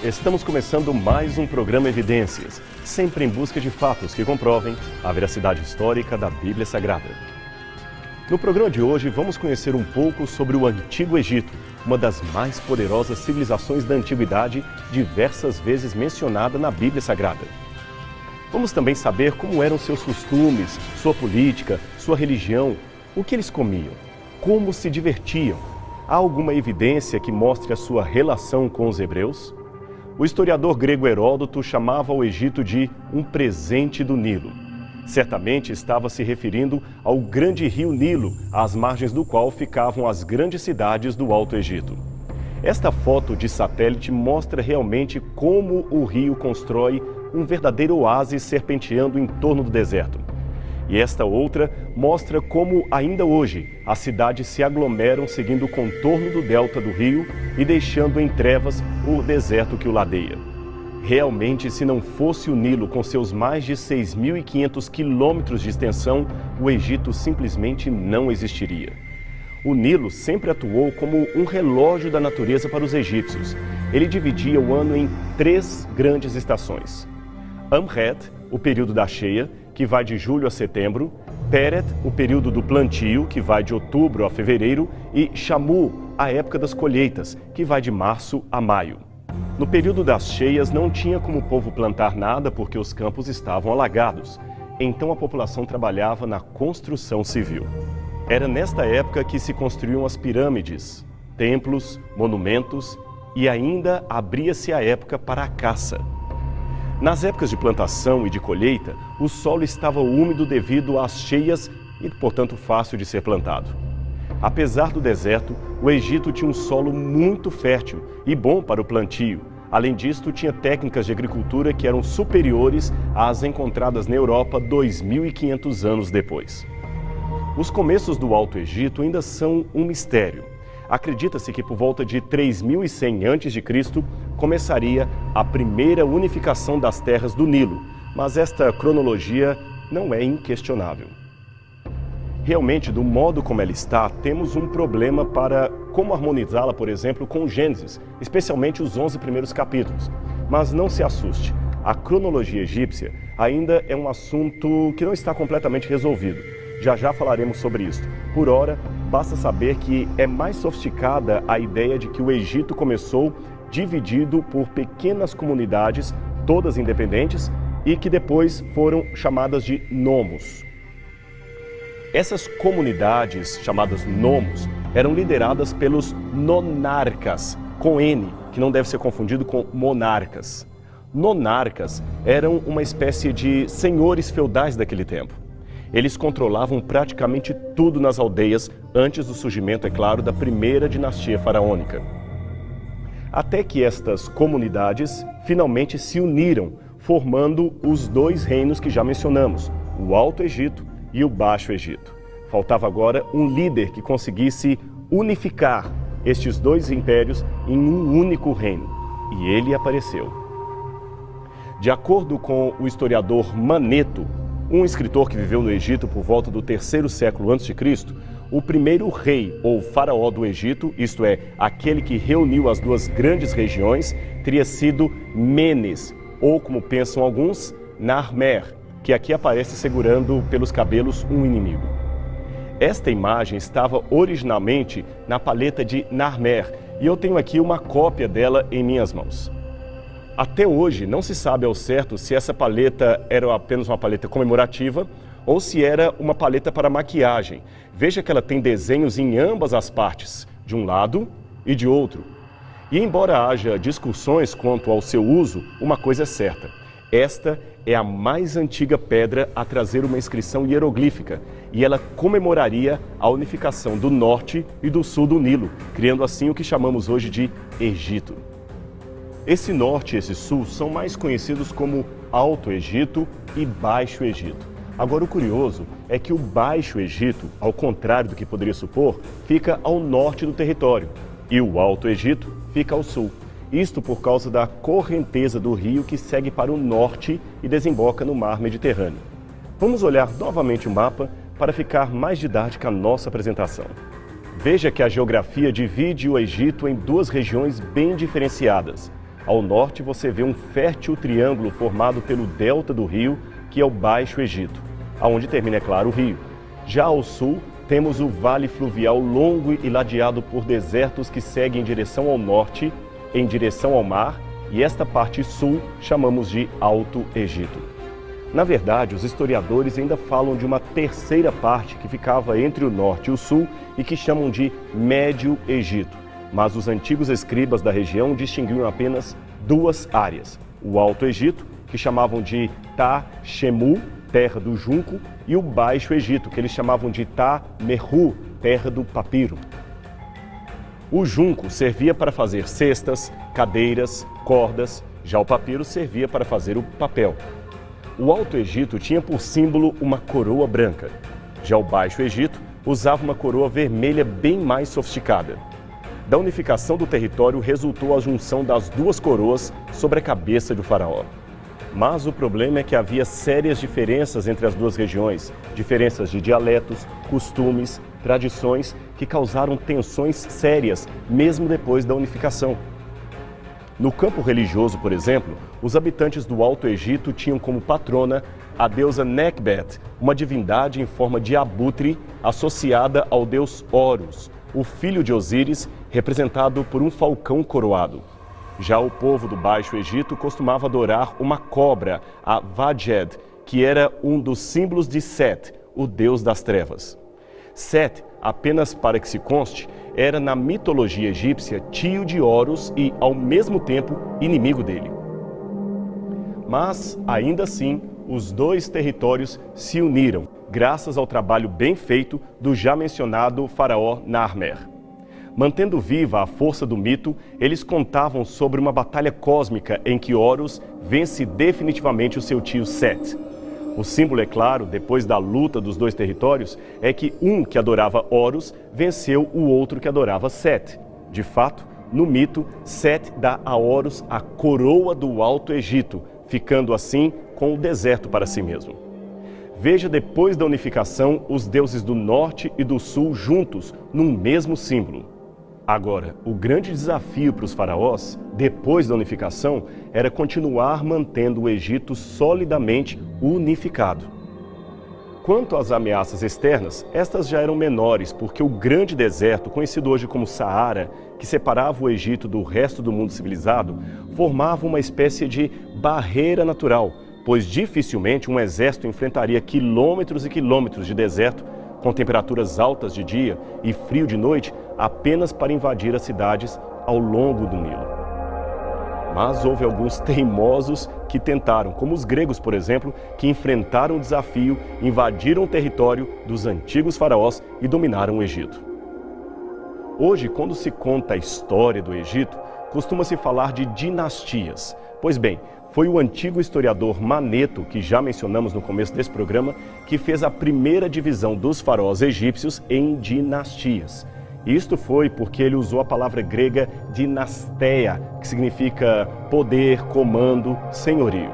Estamos começando mais um programa Evidências, sempre em busca de fatos que comprovem a veracidade histórica da Bíblia Sagrada. No programa de hoje, vamos conhecer um pouco sobre o Antigo Egito, uma das mais poderosas civilizações da Antiguidade, diversas vezes mencionada na Bíblia Sagrada. Vamos também saber como eram seus costumes, sua política, sua religião, o que eles comiam, como se divertiam. Há alguma evidência que mostre a sua relação com os hebreus? O historiador grego Heródoto chamava o Egito de um presente do Nilo. Certamente estava se referindo ao grande rio Nilo, às margens do qual ficavam as grandes cidades do Alto Egito. Esta foto de satélite mostra realmente como o rio constrói um verdadeiro oásis serpenteando em torno do deserto. E esta outra mostra como, ainda hoje, as cidades se aglomeram seguindo o contorno do delta do rio e deixando em trevas o deserto que o ladeia. Realmente, se não fosse o Nilo com seus mais de 6.500 quilômetros de extensão, o Egito simplesmente não existiria. O Nilo sempre atuou como um relógio da natureza para os egípcios. Ele dividia o ano em 3 grandes estações. Amret, o período da cheia, que vai de julho a setembro, Peret, o período do plantio, que vai de outubro a fevereiro, e Shamu, a época das colheitas, que vai de março a maio. No período das cheias não tinha como o povo plantar nada porque os campos estavam alagados, então a população trabalhava na construção civil. Era nesta época que se construíam as pirâmides, templos, monumentos e ainda abria-se a época para a caça. Nas épocas de plantação e de colheita, o solo estava úmido devido às cheias e, portanto, fácil de ser plantado. Apesar do deserto, o Egito tinha um solo muito fértil e bom para o plantio. Além disso, tinha técnicas de agricultura que eram superiores às encontradas na Europa 2.500 anos depois. Os começos do Alto Egito ainda são um mistério. Acredita-se que por volta de 3100 a.C. começaria a primeira unificação das terras do Nilo, mas esta cronologia não é inquestionável. Realmente, do modo como ela está, temos um problema para como harmonizá-la, por exemplo, com Gênesis, especialmente os 11 primeiros capítulos. Mas não se assuste, a cronologia egípcia ainda é um assunto que não está completamente resolvido. Já já falaremos sobre isso. Por ora, basta saber que é mais sofisticada a ideia de que o Egito começou dividido por pequenas comunidades, todas independentes, e que depois foram chamadas de nomos. Essas comunidades, chamadas nomos, eram lideradas pelos nonarcas, com N, que não deve ser confundido com monarcas. Nonarcas eram uma espécie de senhores feudais daquele tempo. Eles controlavam praticamente tudo nas aldeias, antes do surgimento, é claro, da primeira dinastia faraônica. Até que estas comunidades finalmente se uniram, formando os 2 reinos que já mencionamos, o Alto Egito e o Baixo Egito. Faltava agora um líder que conseguisse unificar estes 2 impérios em um único reino, e ele apareceu. De acordo com o historiador Maneto, um escritor que viveu no Egito por volta do 3º século a.C., o primeiro rei ou faraó do Egito, isto é, aquele que reuniu as 2 grandes regiões, teria sido Menes, ou como pensam alguns, Narmer, que aqui aparece segurando pelos cabelos um inimigo. Esta imagem estava originalmente na paleta de Narmer e eu tenho aqui uma cópia dela em minhas mãos. Até hoje não se sabe ao certo se essa paleta era apenas uma paleta comemorativa ou se era uma paleta para maquiagem. Veja que ela tem desenhos em ambas as partes, de um lado e de outro. E embora haja discussões quanto ao seu uso, uma coisa é certa. Esta é a mais antiga pedra a trazer uma inscrição hieroglífica e ela comemoraria a unificação do norte e do sul do Nilo, criando assim o que chamamos hoje de Egito. Esse norte e esse sul são mais conhecidos como Alto Egito e Baixo Egito. Agora, o curioso é que o Baixo Egito, ao contrário do que poderia supor, fica ao norte do território e o Alto Egito fica ao sul. Isto por causa da correnteza do rio que segue para o norte e desemboca no mar Mediterrâneo. Vamos olhar novamente o mapa para ficar mais didática a nossa apresentação. Veja que a geografia divide o Egito em 2 regiões bem diferenciadas. Ao norte você vê um fértil triângulo formado pelo delta do rio, que é o Baixo Egito, aonde termina, é claro, o rio. Já ao sul, temos o vale fluvial longo e ladeado por desertos que seguem em direção ao norte, em direção ao mar, e esta parte sul chamamos de Alto Egito. Na verdade, os historiadores ainda falam de uma terceira parte que ficava entre o norte e o sul e que chamam de Médio Egito. Mas os antigos escribas da região distinguiam apenas duas áreas: o Alto Egito, que chamavam de Ta-Shemu, terra do junco, e o Baixo Egito, que eles chamavam de Ta-Meru, terra do papiro. O junco servia para fazer cestas, cadeiras, cordas, já o papiro servia para fazer o papel. O Alto Egito tinha por símbolo uma coroa branca. Já o Baixo Egito usava uma coroa vermelha bem mais sofisticada. Da unificação do território resultou a junção das duas coroas sobre a cabeça do faraó. Mas o problema é que havia sérias diferenças entre as duas regiões, diferenças de dialetos, costumes, tradições que causaram tensões sérias mesmo depois da unificação. No campo religioso, por exemplo, os habitantes do Alto Egito tinham como patrona a deusa Nekhbet, uma divindade em forma de abutre associada ao deus Horus, o filho de Osíris, representado por um falcão coroado. Já o povo do Baixo Egito costumava adorar uma cobra, a Wadjed, que era um dos símbolos de Set, o deus das trevas. Set, apenas para que se conste, era na mitologia egípcia tio de Horus e, ao mesmo tempo, inimigo dele. Mas, ainda assim, os dois territórios se uniram, graças ao trabalho bem feito do já mencionado faraó Narmer. Mantendo viva a força do mito, eles contavam sobre uma batalha cósmica em que Horus vence definitivamente o seu tio Set. O símbolo, é claro, depois da luta dos dois territórios, é que um que adorava Horus venceu o outro que adorava Set. De fato, no mito, Set dá a Horus a coroa do Alto Egito, ficando assim com o deserto para si mesmo. Veja depois da unificação os deuses do norte e do sul juntos num mesmo símbolo. Agora, o grande desafio para os faraós, depois da unificação, era continuar mantendo o Egito solidamente unificado. Quanto às ameaças externas, estas já eram menores, porque o grande deserto, conhecido hoje como Saara, que separava o Egito do resto do mundo civilizado, formava uma espécie de barreira natural, pois dificilmente um exército enfrentaria quilômetros e quilômetros de deserto com temperaturas altas de dia e frio de noite, apenas para invadir as cidades ao longo do Nilo. Mas houve alguns teimosos que tentaram, como os gregos, por exemplo, que enfrentaram o desafio, invadiram o território dos antigos faraós e dominaram o Egito. Hoje, quando se conta a história do Egito, costuma-se falar de dinastias. Pois bem, foi o antigo historiador Maneto, que já mencionamos no começo desse programa, que fez a primeira divisão dos faraós egípcios em dinastias. Isto foi porque ele usou a palavra grega dinasteia, que significa poder, comando, senhorio.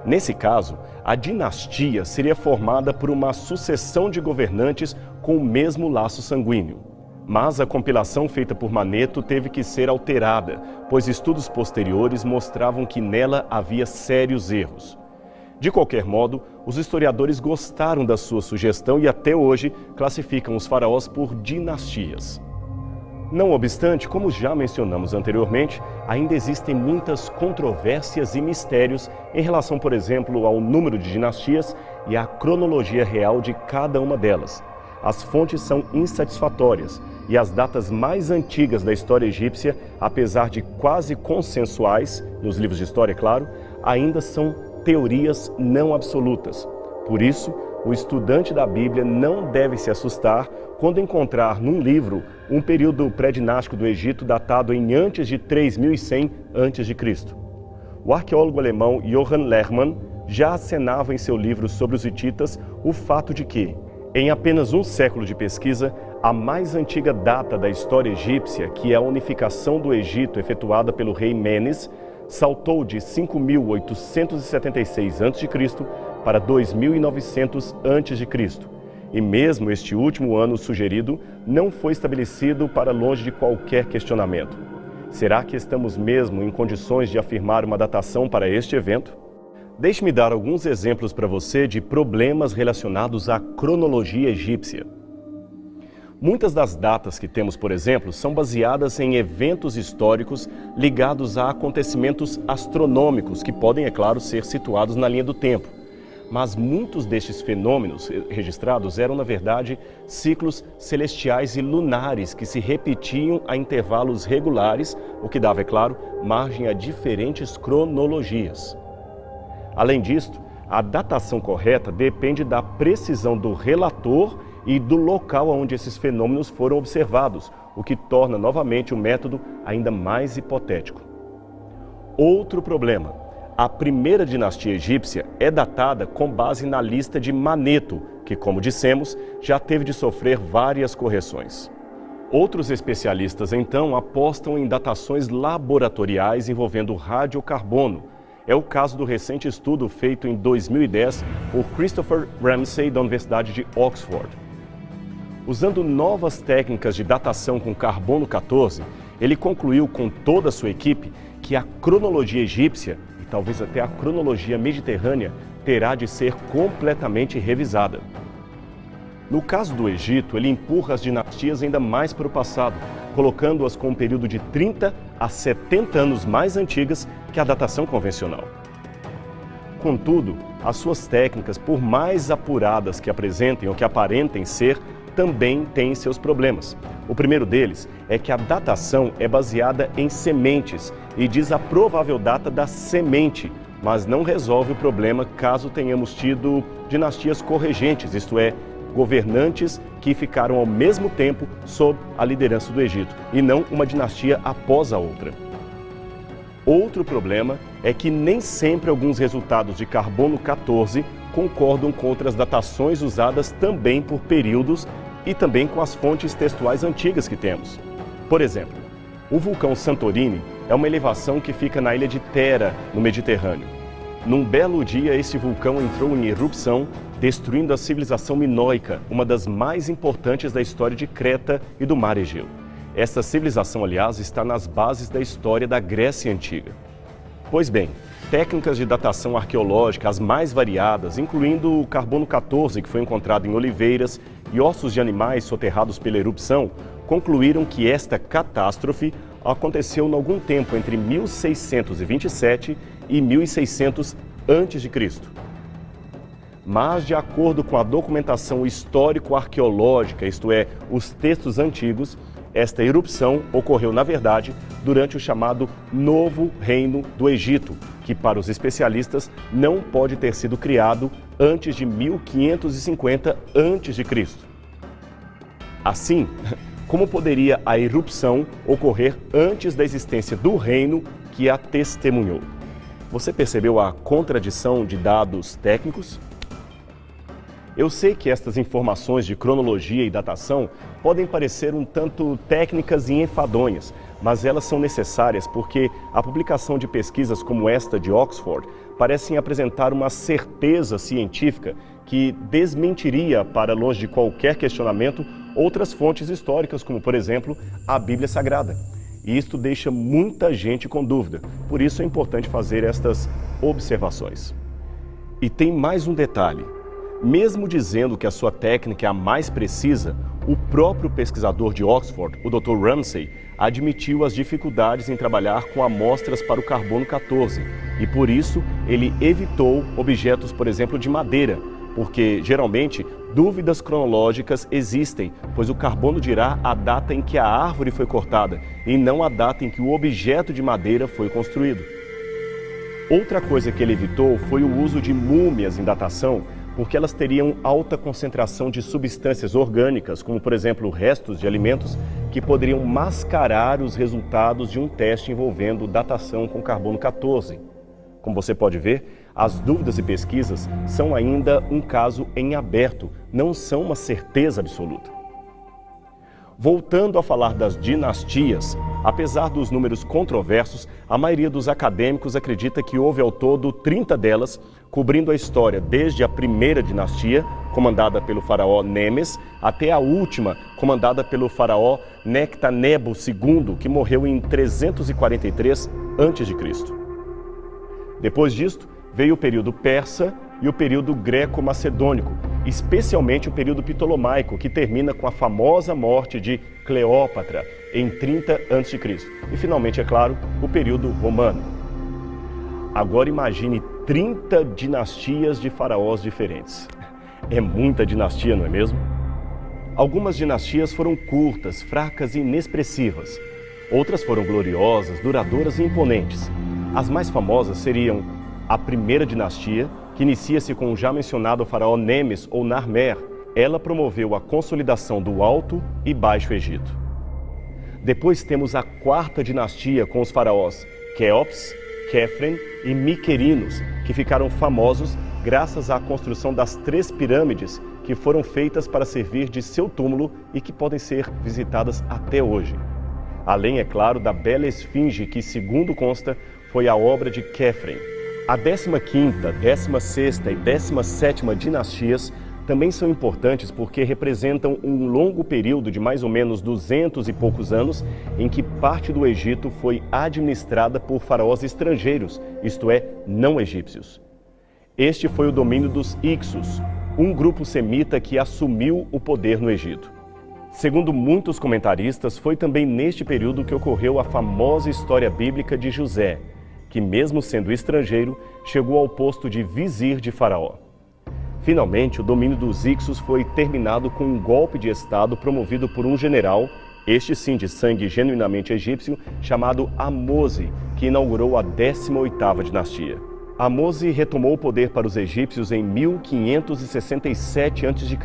Nesse caso, a dinastia seria formada por uma sucessão de governantes com o mesmo laço sanguíneo. Mas a compilação feita por Maneto teve que ser alterada, pois estudos posteriores mostravam que nela havia sérios erros. De qualquer modo, os historiadores gostaram da sua sugestão e até hoje classificam os faraós por dinastias. Não obstante, como já mencionamos anteriormente, ainda existem muitas controvérsias e mistérios em relação, por exemplo, ao número de dinastias e à cronologia real de cada uma delas. As fontes são insatisfatórias e as datas mais antigas da história egípcia, apesar de quase consensuais, nos livros de história, claro, ainda são teorias não absolutas. Por isso, o estudante da Bíblia não deve se assustar quando encontrar num livro um período pré-dinástico do Egito datado em antes de 3100 a.C. O arqueólogo alemão Johann Lehrmann já acenava em seu livro sobre os hititas o fato de que, em apenas um século de pesquisa, a mais antiga data da história egípcia, que é a unificação do Egito efetuada pelo rei Menes, saltou de 5.876 a.C. para 2.900 a.C. E mesmo este último ano sugerido não foi estabelecido para longe de qualquer questionamento. Será que estamos mesmo em condições de afirmar uma datação para este evento? Deixe-me dar alguns exemplos para você de problemas relacionados à cronologia egípcia. Muitas das datas que temos, por exemplo, são baseadas em eventos históricos ligados a acontecimentos astronômicos que podem, é claro, ser situados na linha do tempo. Mas muitos destes fenômenos registrados eram, na verdade, ciclos celestiais e lunares que se repetiam a intervalos regulares, o que dava, é claro, margem a diferentes cronologias. Além disto, a datação correta depende da precisão do relator e do local onde esses fenômenos foram observados, o que torna novamente o método ainda mais hipotético. Outro problema: a primeira dinastia egípcia é datada com base na lista de Maneto, que, como dissemos, já teve de sofrer várias correções. Outros especialistas, então, apostam em datações laboratoriais envolvendo radiocarbono. É o caso do recente estudo feito em 2010 por Christopher Ramsay, da Universidade de Oxford. Usando novas técnicas de datação com carbono 14, ele concluiu com toda a sua equipe que a cronologia egípcia, e talvez até a cronologia mediterrânea, terá de ser completamente revisada. No caso do Egito, ele empurra as dinastias ainda mais para o passado, colocando-as com um período de 30 a 70 anos mais antigas que a datação convencional. Contudo, as suas técnicas, por mais apuradas que apresentem ou que aparentem ser, também têm seus problemas. O primeiro deles é que a datação é baseada em sementes e diz a provável data da semente, mas não resolve o problema caso tenhamos tido dinastias corregentes, isto é, governantes que ficaram ao mesmo tempo sob a liderança do Egito, e não uma dinastia após a outra. Outro problema é que nem sempre alguns resultados de carbono 14 concordam com outras datações usadas também por períodos e também com as fontes textuais antigas que temos. Por exemplo, o vulcão Santorini é uma elevação que fica na ilha de Thera, no Mediterrâneo. Num belo dia, esse vulcão entrou em erupção, destruindo a civilização minoica, uma das mais importantes da história de Creta e do Mar Egeu. Esta civilização, aliás, está nas bases da história da Grécia Antiga. Pois bem, técnicas de datação arqueológica as mais variadas, incluindo o carbono 14, que foi encontrado em oliveiras, e ossos de animais soterrados pela erupção, concluíram que esta catástrofe aconteceu em algum tempo entre 1627 e 1600 a.C. Mas, de acordo com a documentação histórico-arqueológica, isto é, os textos antigos, esta erupção ocorreu, na verdade, durante o chamado Novo Reino do Egito, que, para os especialistas, não pode ter sido criado antes de 1550 a.C. Assim, como poderia a erupção ocorrer antes da existência do reino que a testemunhou? Você percebeu a contradição de dados técnicos? Eu sei que estas informações de cronologia e datação podem parecer um tanto técnicas e enfadonhas, mas elas são necessárias porque a publicação de pesquisas como esta de Oxford parecem apresentar uma certeza científica que desmentiria, para longe de qualquer questionamento, outras fontes históricas, como, por exemplo, a Bíblia Sagrada. E isto deixa muita gente com dúvida, por isso é importante fazer estas observações. E tem mais um detalhe. Mesmo dizendo que a sua técnica é a mais precisa, o próprio pesquisador de Oxford, o Dr. Ramsay, admitiu as dificuldades em trabalhar com amostras para o carbono 14 e, por isso, ele evitou objetos, por exemplo, de madeira, porque, geralmente, dúvidas cronológicas existem, pois o carbono dirá a data em que a árvore foi cortada e não a data em que o objeto de madeira foi construído. Outra coisa que ele evitou foi o uso de múmias em datação, porque elas teriam alta concentração de substâncias orgânicas, como, por exemplo, restos de alimentos, que poderiam mascarar os resultados de um teste envolvendo datação com carbono 14. Como você pode ver, as dúvidas e pesquisas são ainda um caso em aberto, não são uma certeza absoluta. Voltando a falar das dinastias, apesar dos números controversos, a maioria dos acadêmicos acredita que houve ao todo 30 delas, cobrindo a história desde a primeira dinastia, comandada pelo faraó Nemes, até a última, comandada pelo faraó Nectanebo II, que morreu em 343 a.C. Depois disto, veio o período persa e o período greco-macedônico, especialmente o período ptolomaico, que termina com a famosa morte de Cleópatra em 30 a.C. E, finalmente, é claro, o período romano. Agora imagine 30 dinastias de faraós diferentes. É muita dinastia, não é mesmo? Algumas dinastias foram curtas, fracas e inexpressivas. Outras foram gloriosas, duradouras e imponentes. As mais famosas seriam a primeira dinastia, que inicia-se com o já mencionado faraó Nemes ou Narmer. Ela promoveu a consolidação do Alto e Baixo Egito. Depois temos a quarta dinastia com os faraós Quéops, Quéfren e Miquerinos, que ficaram famosos graças à construção das 3 pirâmides que foram feitas para servir de seu túmulo e que podem ser visitadas até hoje. Além, é claro, da bela esfinge que, segundo consta, foi a obra de Quéfren. A 15ª, 16ª e 17ª dinastias também são importantes porque representam um longo período de mais ou menos 200 e poucos anos em que parte do Egito foi administrada por faraós estrangeiros, isto é, não egípcios. Este foi o domínio dos Hicsos, um grupo semita que assumiu o poder no Egito. Segundo muitos comentaristas, foi também neste período que ocorreu a famosa história bíblica de José, que mesmo sendo estrangeiro, chegou ao posto de vizir de Faraó. Finalmente, o domínio dos Hicsos foi terminado com um golpe de estado promovido por um general, este sim de sangue genuinamente egípcio, chamado Ahmose, que inaugurou a 18ª dinastia. Ahmose retomou o poder para os egípcios em 1567 a.C.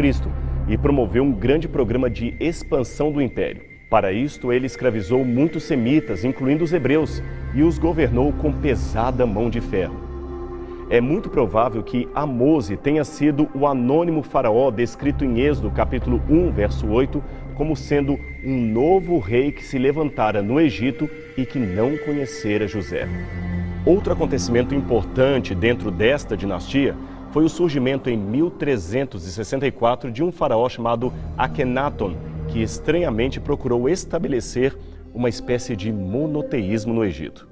e promoveu um grande programa de expansão do império. Para isto, ele escravizou muitos semitas, incluindo os hebreus, e os governou com pesada mão de ferro. É muito provável que Ahmose tenha sido o anônimo faraó descrito em Êxodo, capítulo 1, verso 8, como sendo um novo rei que se levantara no Egito e que não conhecera José. Outro acontecimento importante dentro desta dinastia foi o surgimento em 1364 de um faraó chamado Akhenaton, que estranhamente procurou estabelecer uma espécie de monoteísmo no Egito.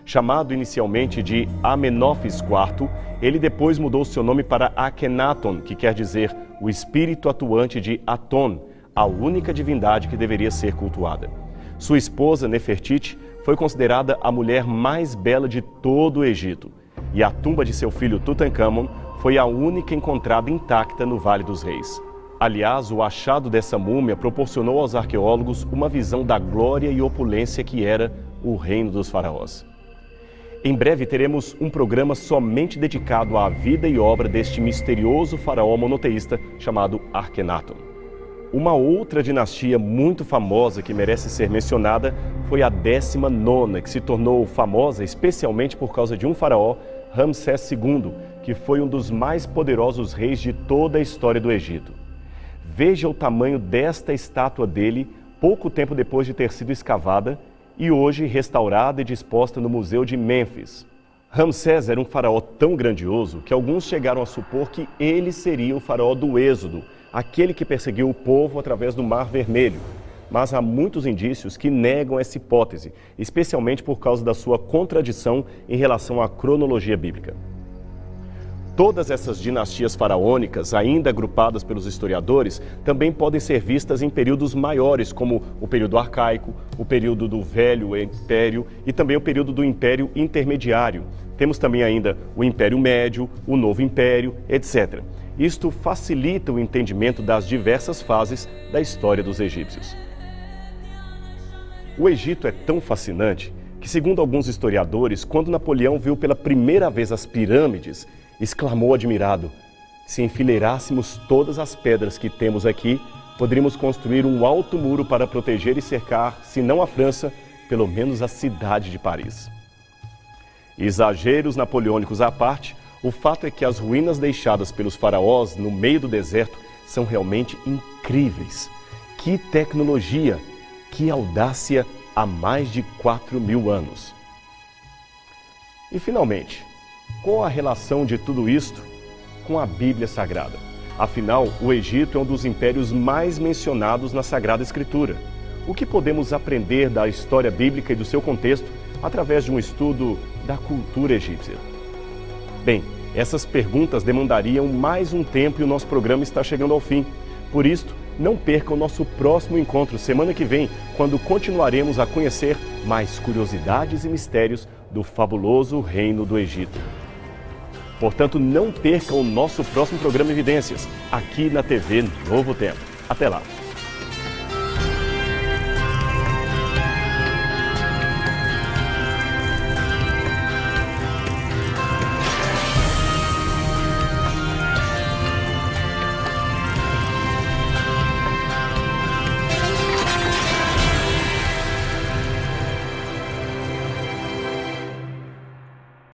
Chamado inicialmente de Amenófis IV, ele depois mudou seu nome para Akhenaton, que quer dizer o espírito atuante de Aton, a única divindade que deveria ser cultuada. Sua esposa, Nefertiti, foi considerada a mulher mais bela de todo o Egito, e a tumba de seu filho Tutankhamon foi a única encontrada intacta no Vale dos Reis. Aliás, o achado dessa múmia proporcionou aos arqueólogos uma visão da glória e opulência que era o reino dos faraós. Em breve teremos um programa somente dedicado à vida e obra deste misterioso faraó monoteísta chamado Akhenaton. Uma outra dinastia muito famosa que merece ser mencionada foi a 19ª, que se tornou famosa especialmente por causa de um faraó, Ramsés II, que foi um dos mais poderosos reis de toda a história do Egito. Veja o tamanho desta estátua dele pouco tempo depois de ter sido escavada e hoje restaurada e disposta no Museu de Mênfis. Ramsés era um faraó tão grandioso que alguns chegaram a supor que ele seria o faraó do Êxodo, aquele que perseguiu o povo através do Mar Vermelho. Mas há muitos indícios que negam essa hipótese, especialmente por causa da sua contradição em relação à cronologia bíblica. Todas essas dinastias faraônicas, ainda agrupadas pelos historiadores, também podem ser vistas em períodos maiores, como o período arcaico, o período do Velho Império e também o período do Império Intermediário. Temos também ainda o Império Médio, o Novo Império, etc. Isto facilita o entendimento das diversas fases da história dos egípcios. O Egito é tão fascinante que, segundo alguns historiadores, quando Napoleão viu pela primeira vez as pirâmides, exclamou admirado: se enfileirássemos todas as pedras que temos aqui, poderíamos construir um alto muro para proteger e cercar, se não a França, pelo menos a cidade de Paris. Exageros napoleônicos à parte, o fato é que as ruínas deixadas pelos faraós no meio do deserto são realmente incríveis. Que tecnologia, que audácia há mais de 4.000 anos. E finalmente, qual a relação de tudo isto com a Bíblia Sagrada? Afinal, o Egito é um dos impérios mais mencionados na Sagrada Escritura. O que podemos aprender da história bíblica e do seu contexto através de um estudo da cultura egípcia? Bem, essas perguntas demandariam mais um tempo e o nosso programa está chegando ao fim. Por isso, não perca o nosso próximo encontro semana que vem, quando continuaremos a conhecer mais curiosidades e mistérios do fabuloso Reino do Egito. Portanto, não perca o nosso próximo programa Evidências, aqui na TV Novo Tempo. Até lá!